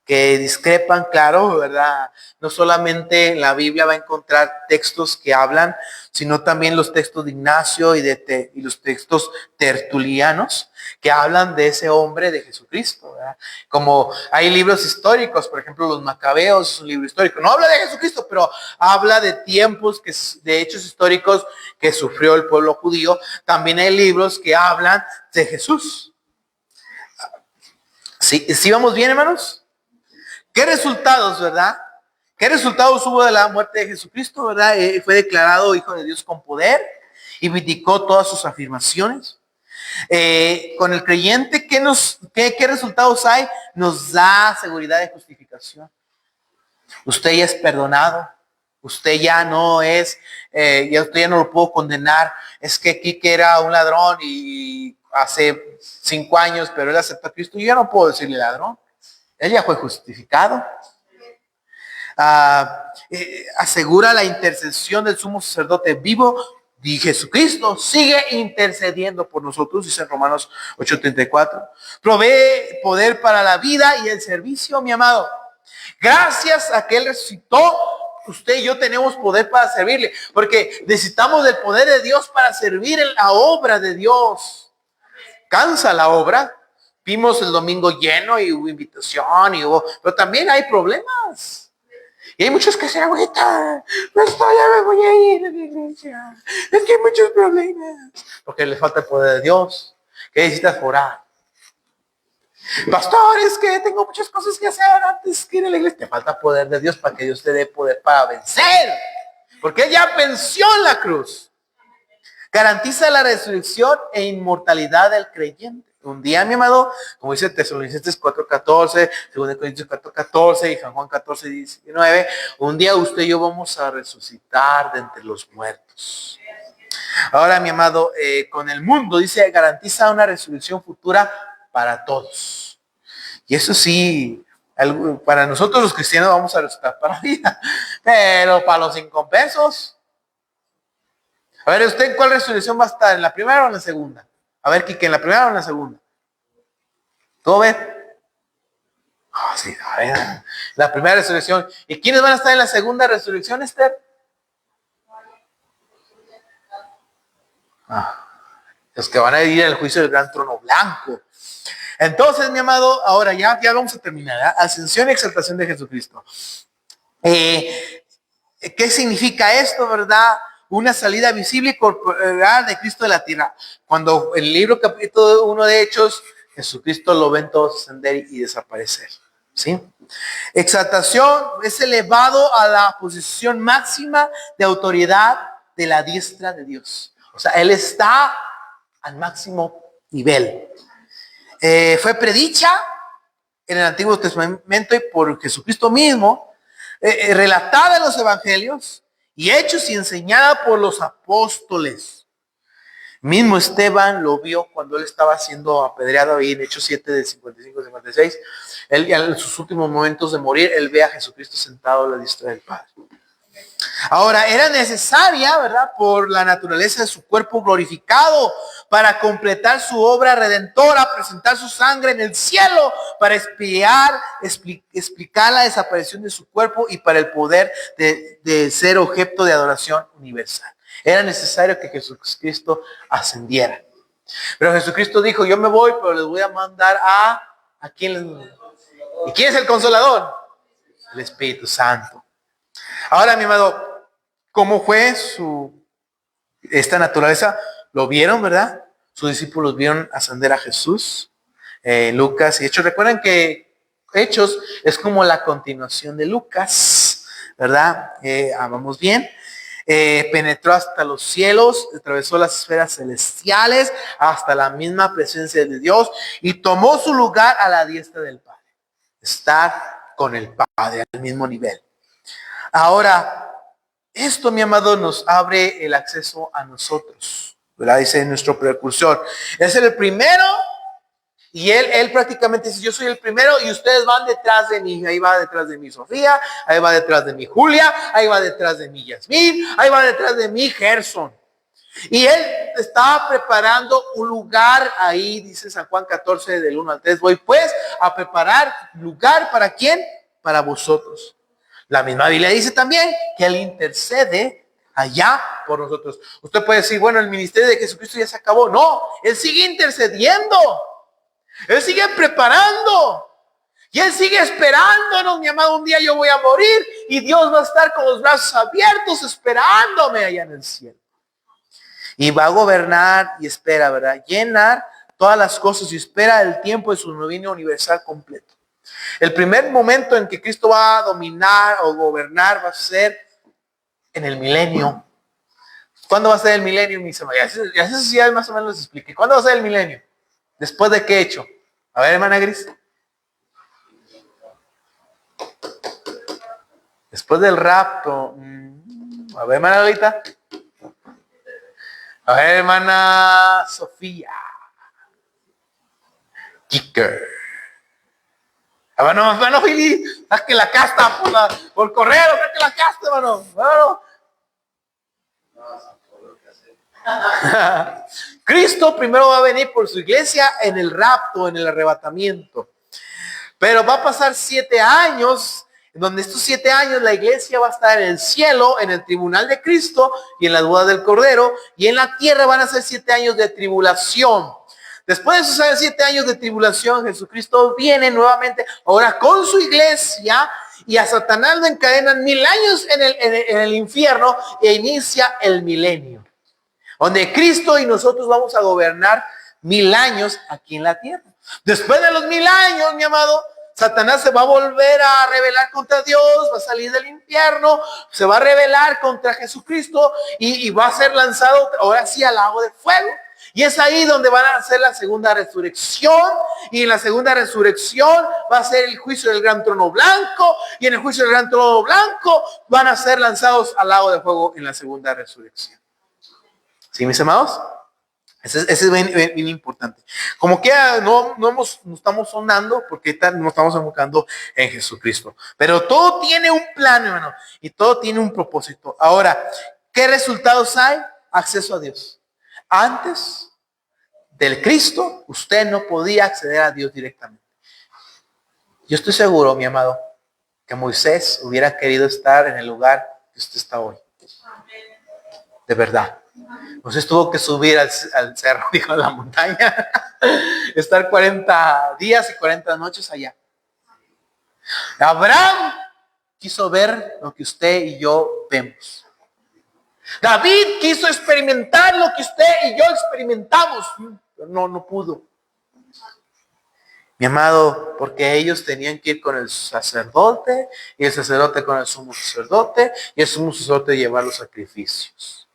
que discrepan, claro, ¿verdad? No solamente en la Biblia va a encontrar textos que hablan, sino también los textos de Ignacio y los textos tertulianos que hablan de ese hombre de Jesucristo, ¿verdad? Como hay libros históricos, por ejemplo, los Macabeos es un libro histórico, no habla de Jesucristo, pero habla de tiempos, de hechos históricos que sufrió el pueblo judío. También hay libros que hablan de Jesús. ¿Sí vamos bien, hermanos? ¿Qué resultados, verdad? ¿Qué resultados hubo de la muerte de Jesucristo, verdad? Fue declarado Hijo de Dios con poder y vindicó todas sus afirmaciones. Con el creyente, ¿qué resultados hay? Nos da seguridad de justificación. Usted ya es perdonado. Usted ya no es, usted ya no lo puedo condenar. Es que Quique era un ladrón y hace 5 años, pero él aceptó a Cristo. Yo ya no puedo decirle ladrón. Él ya fue justificado. Asegura la intercesión del sumo sacerdote vivo y Jesucristo sigue intercediendo por nosotros, dice Romanos 8:34. Provee poder para la vida y el servicio, mi amado. Gracias a que Él resucitó, usted y yo tenemos poder para servirle, porque necesitamos del poder de Dios para servir en la obra de Dios. ¿Cansa la obra? Vimos el domingo lleno y hubo invitación, pero también hay problemas. Y hay muchos que se agüitan. No estoy, ya me voy a ir a la iglesia. Es que hay muchos problemas. Porque le falta el poder de Dios. ¿Qué necesitas orar? Pastor, es que tengo muchas cosas que hacer antes que ir a la iglesia. Te falta poder de Dios para que Dios te dé poder para vencer. Porque Él ya venció en la cruz. Garantiza la resurrección e inmortalidad del creyente. Un día, mi amado, como dice Tesalonicenses 4:14, 2 Corintios 4:14 y San Juan 14:19, un día usted y yo vamos a resucitar de entre los muertos. Ahora, mi amado, con el mundo, dice, garantiza una resurrección futura para todos. Y eso sí, para nosotros los cristianos vamos a resucitar para la vida, pero para los 5 pesos. A ver, ¿usted en cuál resurrección va a estar? ¿En la primera o en la segunda? A ver, Quique, ¿en la primera o en la segunda? ¿Todo ven? Oh, sí, a ver. La primera resurrección. ¿Y quiénes van a estar en la segunda resurrección, Esther? Los que van a ir al juicio del gran trono blanco. Entonces, mi amado, ahora ya vamos a terminar. ¿Eh? Ascensión y exaltación de Jesucristo. ¿Qué significa esto, verdad? Una salida visible y corporal de Cristo de la tierra. Cuando el libro capítulo 1 de Hechos, Jesucristo lo ven todos ascender y desaparecer. ¿Sí? Exaltación es elevado a la posición máxima de autoridad de la diestra de Dios. O sea, Él está al máximo nivel. Fue predicha en el Antiguo Testamento y por Jesucristo mismo, relatada en los evangelios y hechos y enseñada por los apóstoles. Mismo Esteban lo vio cuando él estaba siendo apedreado ahí en Hechos 7 de 55-56. Él en sus últimos momentos de morir, él ve a Jesucristo sentado a la diestra del Padre. Ahora, era necesaria, ¿verdad?, por la naturaleza de su cuerpo glorificado para completar su obra redentora, presentar su sangre en el cielo para explicar la desaparición de su cuerpo y para el poder de ser objeto de adoración universal. Era necesario que Jesucristo ascendiera. Pero Jesucristo dijo, yo me voy, pero les voy a mandar a quién. ¿Y quién es el consolador? El Espíritu Santo. Ahora, mi amado, ¿cómo fue esta naturaleza? Lo vieron, ¿verdad? Sus discípulos vieron ascender a Jesús. Lucas y Hechos. Recuerden que Hechos es como la continuación de Lucas, ¿verdad? Vamos bien. Penetró hasta los cielos, atravesó las esferas celestiales, hasta la misma presencia de Dios y tomó su lugar a la diestra del Padre. Estar con el Padre al mismo nivel. Ahora, esto, mi amado, nos abre el acceso a nosotros, ¿verdad? Dice nuestro precursor. Es el primero y él prácticamente dice, yo soy el primero y ustedes van detrás de mí. Ahí va detrás de mí Sofía, ahí va detrás de mí Julia, ahí va detrás de mí Yasmín, ahí va detrás de mí Gerson. Y él estaba preparando un lugar ahí, dice San Juan 14, del 1 al 3. Voy pues a preparar lugar para ¿quién? Para vosotros. La misma Biblia dice también que él intercede allá por nosotros. Usted puede decir, bueno, el ministerio de Jesucristo ya se acabó. No, él sigue intercediendo. Él sigue preparando. Y él sigue esperándonos, mi amado. Un día yo voy a morir y Dios va a estar con los brazos abiertos esperándome allá en el cielo. Y va a gobernar y espera, ¿verdad? Llenar todas las cosas y espera el tiempo de su dominio universal completo. El primer momento en que Cristo va a dominar o gobernar va a ser en el milenio. ¿Cuándo va a ser el milenio, mis hermanos? Ya más o menos les expliqué. ¿Cuándo va a ser el milenio? ¿Después de qué hecho? A ver, hermana Gris. Después del rapto. A ver, hermana Lolita. A ver, hermana Sofía. Kicker. Hermano Fili, saque la casta por correo, saque la casta, hermano. Cristo primero va a venir por su iglesia en el rapto, en el arrebatamiento. Pero va a pasar 7 años, en donde estos 7 años la iglesia va a estar en el cielo, en el tribunal de Cristo y en la boda del Cordero. Y en la tierra van a ser 7 años de tribulación. Después de esos 7 años de tribulación, Jesucristo viene nuevamente ahora con su iglesia y a Satanás lo encadenan 1000 años en el infierno e inicia el milenio, donde Cristo y nosotros vamos a gobernar 1000 años aquí en la tierra. Después de los 1000 años, mi amado, Satanás se va a volver a rebelar contra Dios, va a salir del infierno, se va a rebelar contra Jesucristo y va a ser lanzado ahora sí al lago de fuego. Y es ahí donde van a hacer la segunda resurrección. Y en la segunda resurrección va a ser el juicio del gran trono blanco. Y en el juicio del gran trono blanco van a ser lanzados al lago de fuego en la segunda resurrección. ¿Sí, mis amados? Ese es bien importante. Como que no estamos sonando porque no estamos enfocando en Jesucristo. Pero todo tiene un plan, hermano. Y todo tiene un propósito. Ahora, ¿qué resultados hay? Acceso a Dios. Antes del Cristo, usted no podía acceder a Dios directamente. Yo estoy seguro, mi amado, que Moisés hubiera querido estar en el lugar que usted está hoy. De verdad. Moisés tuvo que subir al cerro, dijo, a la montaña, estar 40 días y 40 noches allá. Abraham quiso ver lo que usted y yo vemos. David quiso experimentar lo que usted y yo experimentamos, pero no pudo. Mi amado, porque ellos tenían que ir con el sacerdote, y el sacerdote con el sumo sacerdote, y el sumo sacerdote llevar los sacrificios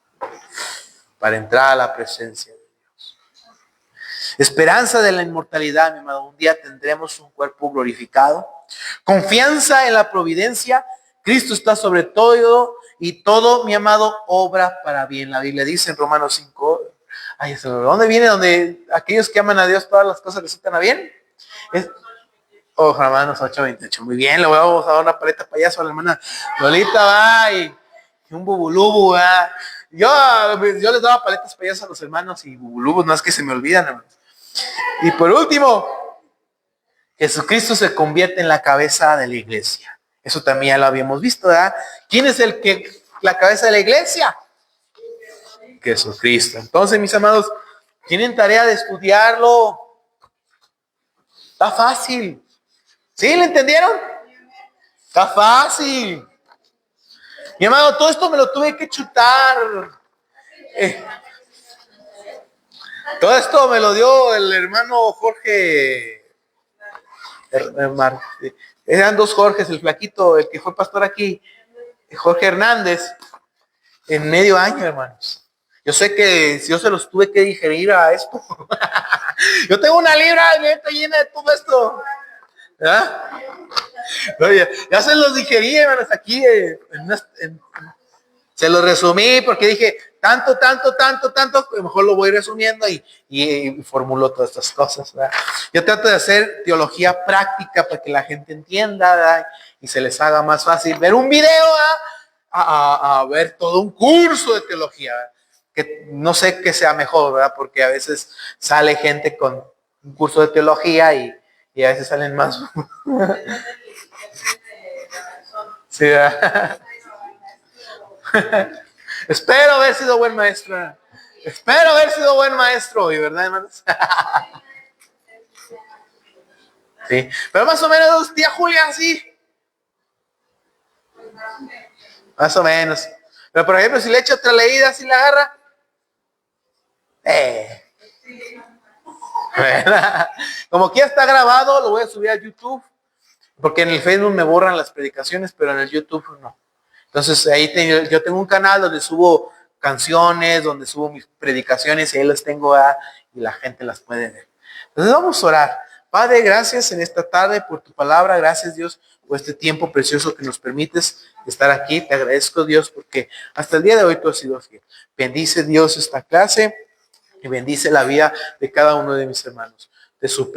para entrar a la presencia de Dios. Esperanza de la inmortalidad, mi amado. Un día tendremos un cuerpo glorificado. Confianza en la providencia. Cristo está sobre todo y todo, mi amado, obra para bien. La Biblia dice en Romanos 5. ¿Dónde viene? Donde aquellos que aman a Dios todas las cosas resultan a bien. Romanos 8:28. Muy bien, le vamos a dar una paleta payaso a la hermana Lolita, va, y un bubulubu, va. Yo les daba paletas payasas a los hermanos y bubulubos, no es que se me olvidan, hermanos. Y por último, Jesucristo se convierte en la cabeza de la iglesia. Eso también ya lo habíamos visto, ¿verdad? ¿Quién es la cabeza de la iglesia? Jesucristo. Entonces, mis amados, tienen tarea de estudiarlo. Está fácil. ¿Sí? ¿Le entendieron? Está fácil. Mi amado, todo esto me lo tuve que chutar. Todo esto me lo dio el hermano Jorge. Eran 2 Jorges, el flaquito, el que fue pastor aquí, Jorge Hernández, en medio año, hermanos. Yo sé que yo se los tuve que digerir a esto. Yo tengo una libra llena de todo esto. ¿Ah? Oye, ya se los digerí, hermanos, aquí. Se los resumí porque dije, tanto, mejor lo voy resumiendo y formulo todas estas cosas, ¿verdad? Yo trato de hacer teología práctica para que la gente entienda, ¿verdad? Y se les haga más fácil ver un video a ver todo un curso de teología, ¿verdad? que no sé qué sea mejor, ¿verdad? Porque a veces sale gente con un curso de teología y a veces salen más. Sí, ¿verdad? Espero haber sido buen maestro. Espero haber sido buen maestro hoy, ¿verdad, hermanos? Sí, pero más o menos, tía Julia, sí. Más o menos. Pero por ejemplo, si le echo otra leída, si la agarra. Eh. Como que ya está grabado, lo voy a subir a YouTube. Porque en el Facebook me borran las predicaciones, pero en el YouTube no. Entonces ahí yo tengo un canal donde subo canciones, donde subo mis predicaciones y ahí las tengo y la gente las puede ver. Entonces vamos a orar. Padre, gracias en esta tarde por tu palabra. Gracias, Dios, por este tiempo precioso que nos permites estar aquí. Te agradezco, Dios, porque hasta el día de hoy tú has sido fiel. Bendice, Dios, esta clase y bendice la vida de cada uno de mis hermanos. Te suplico.